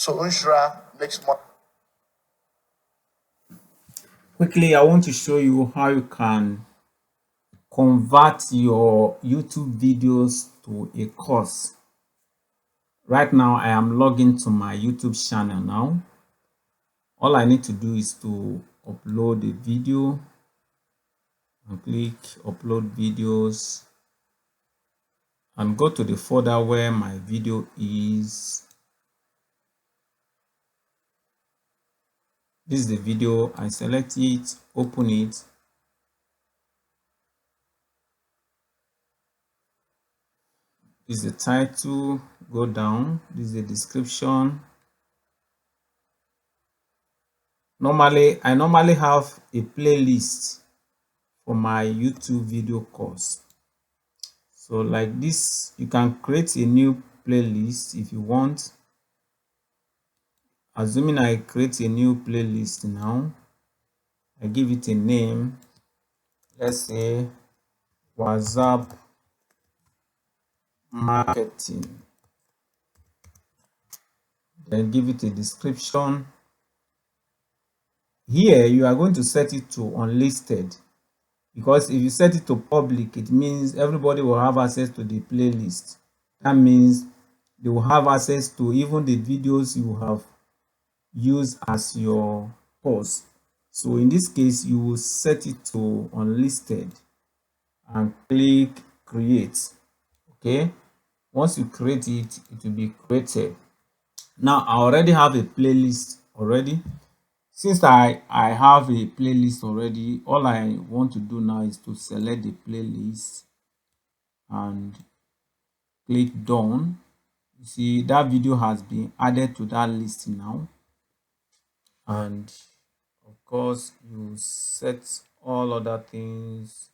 So Unshra makes money. Quickly, I want to show you how you can convert your YouTube videos to a course. Right now, I am logging to my YouTube channel now. All I need to do is to upload a video and click upload videos and go to the folder where my video is. This is the video. I select it, open it. This is the title, go down. This is the description. I normally have a playlist for my YouTube video course. So like this, you can create a new playlist if you want. Assuming I create a new playlist now, I give it a name. Let's say WhatsApp marketing. Then give it a description. Here you are going to set it to unlisted, because if you set it to public, it means everybody will have access to the playlist. That means they will have access to even the videos you have used as your course. So in this case, you will set it to unlisted and click create. Okay, once you create it, it will be created. Now I already have a playlist already. Since I have a playlist already, all I want to do now is to select the playlist and click done. You see that video has been added to that list now, and of course you set all other things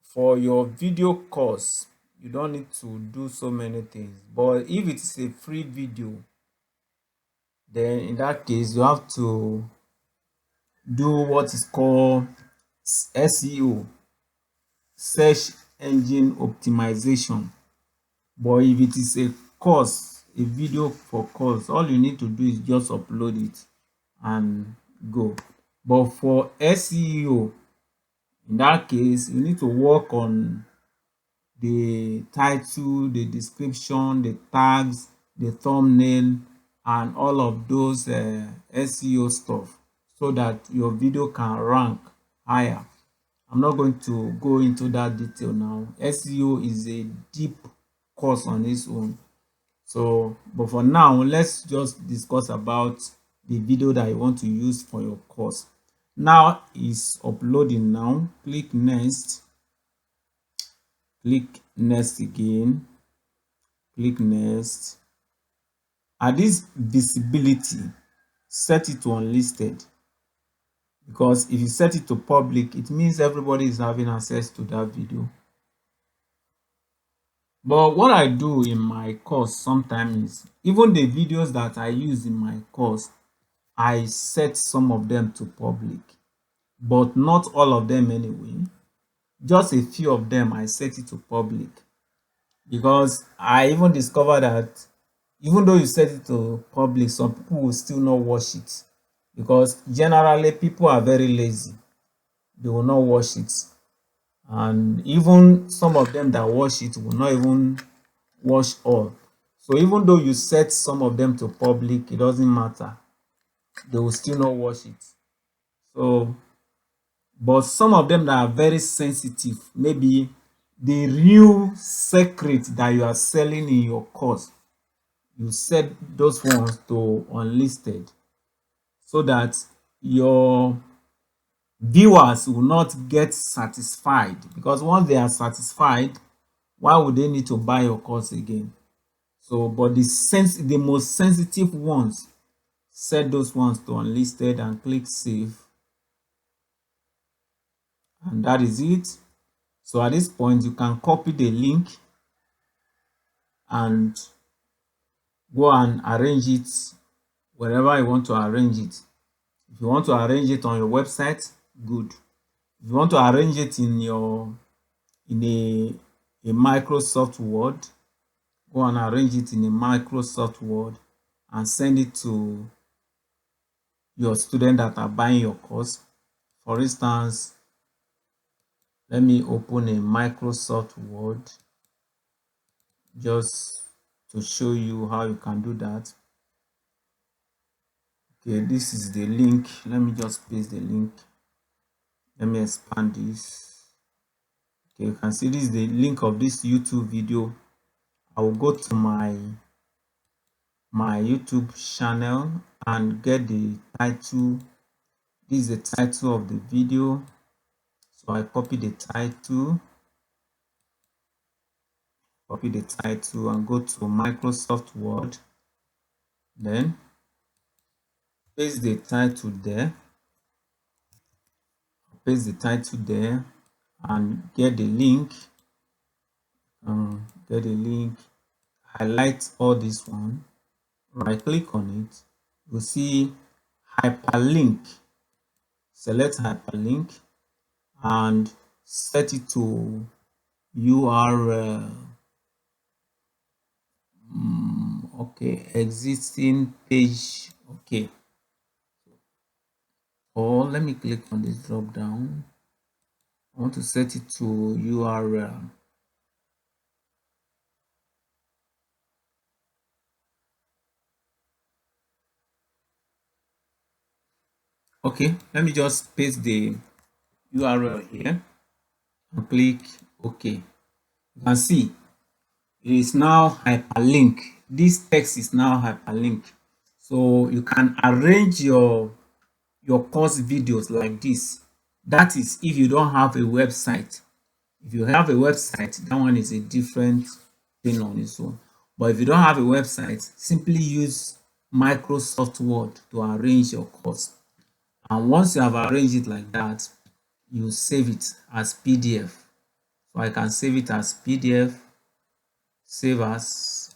for your video course. You don't need to do so many things, but if it is a free video, then in that case you have to do what is called SEO, search engine optimization. But if it is a course, a video for course, all you need to do is just upload it and go. But for SEO, in that case, you need to work on the title, the description, the tags, the thumbnail, and all of those SEO stuff, so that your video can rank higher. I'm not going to go into that detail now. SEO is a deep course on its own. So, but for now, let's just discuss about the video that you want to use for your course. Now is uploading now. Click next. Click next again. Click next. At this visibility, set it to unlisted, because if you set it to public, it means everybody is having access to that video. But what I do in my course sometimes is, even the videos that I use in my course, I set some of them to public, but not all of them anyway. Just a few of them I set it to public, because I even discovered that even though you set it to public, some people will still not watch it, because generally people are very lazy. They will not watch it, and even some of them that watch it will not even watch all. So even though you set some of them to public, it doesn't matter, they will still not watch it. So, but some of them that are very sensitive, maybe the real secret that you are selling in your course, you set those ones to unlisted, so that your viewers will not get satisfied, because once they are satisfied, why would they need to buy your course again? So, but the most sensitive ones, set those ones to unlisted and click save, and that is it. So at this point, you can copy the link and go and arrange it wherever you want to arrange it. If you want to arrange it on your website, good. If you want to arrange it in a Microsoft Word, go and arrange it in a Microsoft Word and send it to your student that are buying your course. For instance, let me open a Microsoft Word just to show you how you can do that. Okay, this is the link. Let me just paste the link. Let me expand this. Okay, you can see this is the link of this YouTube video. I will go to my YouTube channel and get the title. This is the title of the video. So I copy the title, and go to Microsoft Word. Then paste the title there. Paste the title there and get the link. Highlight all this one. Right click on it. You'll see hyperlink. Select hyperlink and set it to URL. Okay, existing page. Okay, or let me click on this drop down. I want to set it to URL. Okay, let me just paste the URL here and click OK. You can see it is now hyperlink. This text is now hyperlink. So you can arrange your course videos like this. That is if you don't have a website. If you have a website, that one is a different thing on its own. But if you don't have a website, simply use Microsoft Word to arrange your course. And once you have arranged it like that, you save it as PDF. So I can save it as PDF, save as,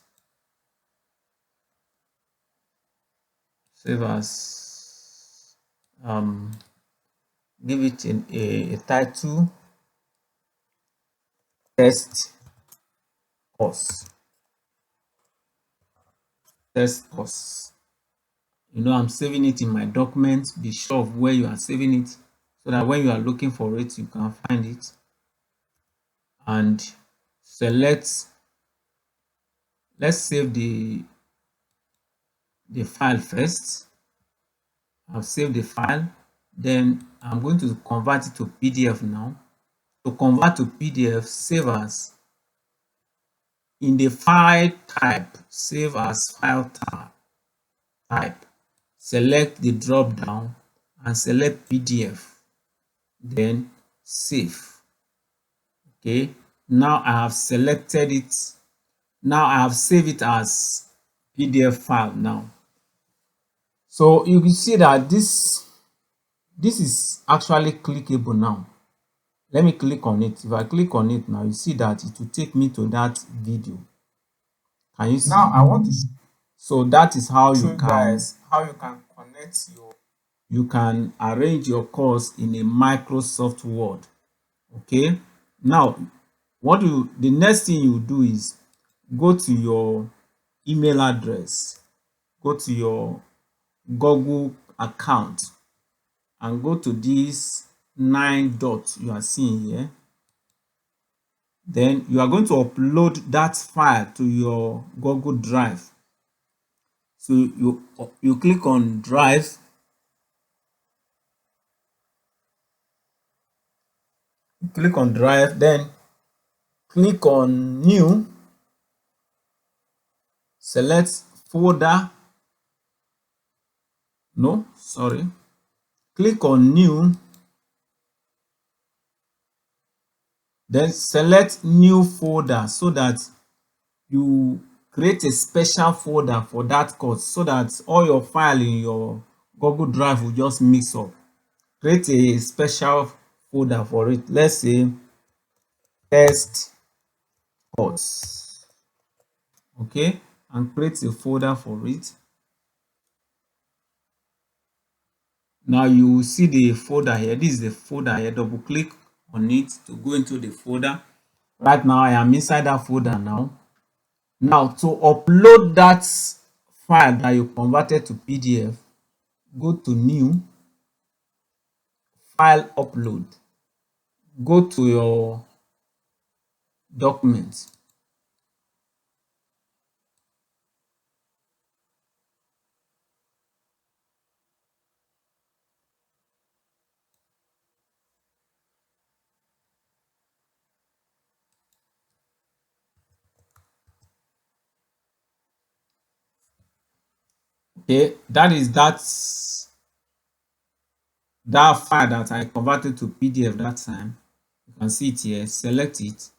give it a title, test course. You know, I'm saving it in my document. Be sure of where you are saving it so that when you are looking for it, you can find it. And select, let's save the file first. I've saved the file. Then I'm going to convert it to PDF now. To convert to PDF, save as. In the file type, save as file type. Select the drop down and select PDF. Then save. Okay, now I have selected it. Now I have saved it as PDF file now. So you can see that this is actually clickable now. Let me click on it. If I click on it now, you see that it will take me to that video. Can you see? Now I want to. So that is how you can connect your. You can arrange your course in a Microsoft Word. Okay. Now, the next thing you do is go to your email address, go to your Google account, and go to these 9 dots you are seeing here. Then you are going to upload that file to your Google Drive. So you click on Drive. Click on Drive, then click on New. Select folder. No, sorry. Click on New. Then select New folder so that you create a special folder for that course so that all your file in your Google Drive will just mix up. Create a special folder for it. Let's say test course. Okay, and create a folder for it. Now you will see the folder here. This is the folder here. Double click on it to go into the folder. Right now I am inside that folder now. Now to upload that file that you converted to PDF, go to new, file upload, go to your documents. Okay, that is that file that I converted to PDF that time. You can see it here. Select it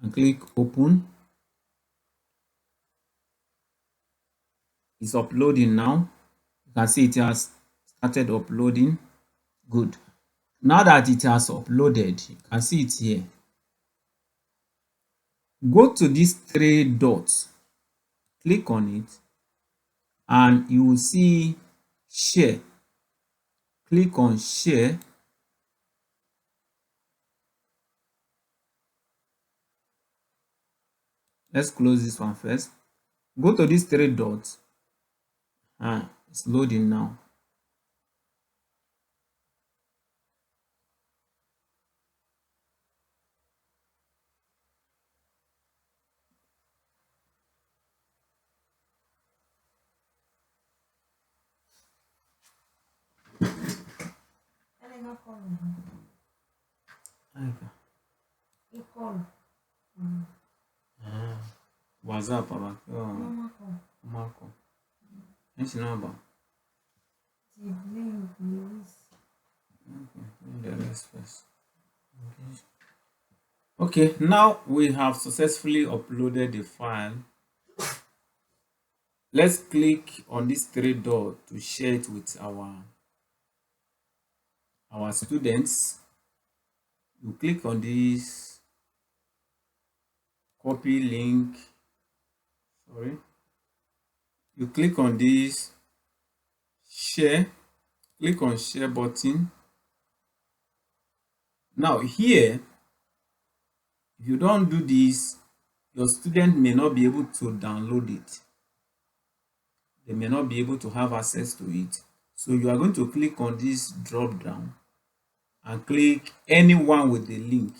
and click open. It's uploading now. You can see it has started uploading. Good. Now that it has uploaded, you can see it here. Go to these three dots, click on it, and you will see share. Click on share. Let's close this one first. Go to these three dots. It's loading now. WhatsApp aba Marco. Esse number. The rest first. Okay, now we have successfully uploaded the file. Let's click on this three dots to share it with our students. You click on this copy link. You click on this share. Click on share button. Now here, if you don't do this, your student may not be able to download it. They may not be able to have access to it. So you are going to click on this drop down and click anyone with the link.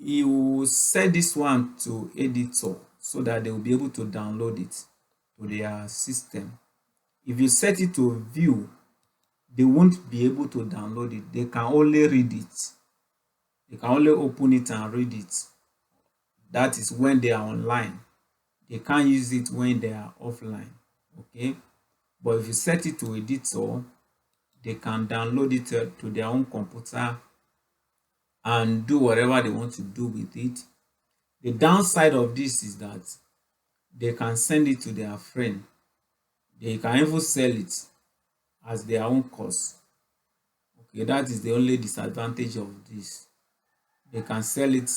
You will set this one to editor so that they will be able to download it to their system. If you set it to view, they won't be able to download it. They can only read it. They can only open it and read it. That is when they are online. They can't use it when they are offline. Okay, but if you set it to editor, they can download it to their own computer and do whatever they want to do with it. The downside of this is that they can send it to their friend. They can even sell it as their own course. Okay, that is the only disadvantage of this. They can sell it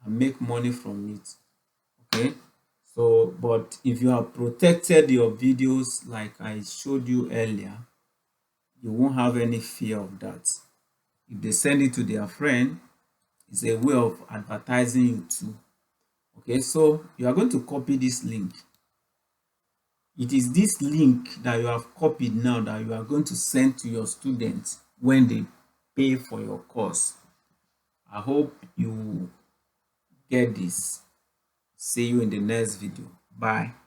and make money from it. Okay, so but if you have protected your videos like I showed you earlier, you won't have any fear of that. If they send it to their friend, it's a way of advertising you too. Okay, so you are going to copy this link. It is this link that you have copied now that you are going to send to your students when they pay for your course. I hope you get this. See you in the next video. Bye.